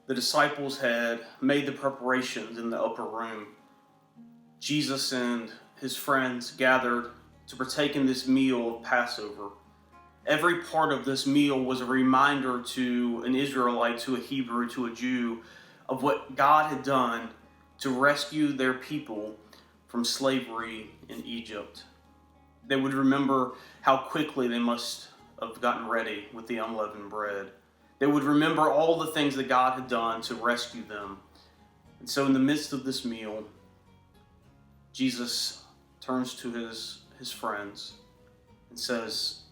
The disciples had made the preparations in the upper room. Jesus and his friends gathered to partake in this meal of Passover. Every part of this meal was a reminder to an Israelite, to a Hebrew, to a Jew, of what God had done to rescue their people from slavery in Egypt. They would remember how quickly they must have gotten ready with the unleavened bread. They would remember all the things that God had done to rescue them. And so in the midst of this meal, Jesus turns to his friends and says,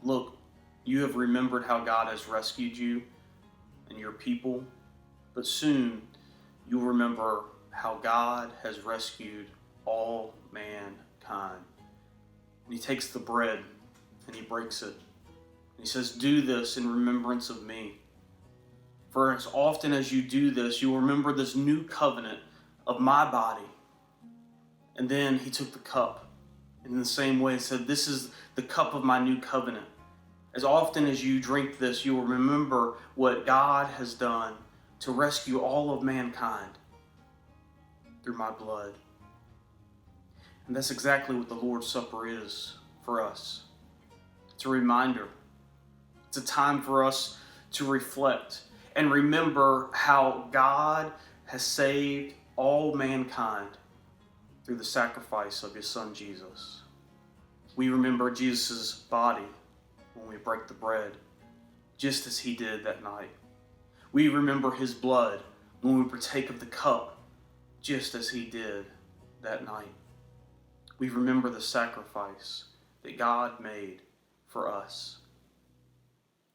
"Look, you have remembered how God has rescued you and your people, but soon you'll remember how God has rescued all mankind." And he takes the bread and he breaks it. And he says, "Do this in remembrance of me. For as often as you do this, you will remember this new covenant of my body." And then he took the cup. And in the same way, he said, "This is the cup of my new covenant. As often as you drink this, you will remember what God has done to rescue all of mankind through my blood." And that's exactly what the Lord's Supper is for us. It's a reminder. It's a time for us to reflect and remember how God has saved all mankind through the sacrifice of his son Jesus. We remember Jesus' body when we break the bread, just as he did that night. We remember his blood when we partake of the cup, just as he did that night. We remember the sacrifice that God made for us.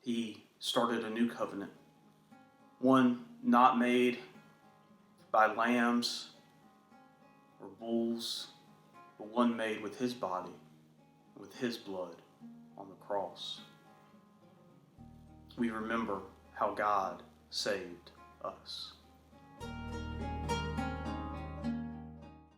He started a new covenant, one not made by lambs or bulls, but one made with his body, with his blood on the cross. We remember how God saved us.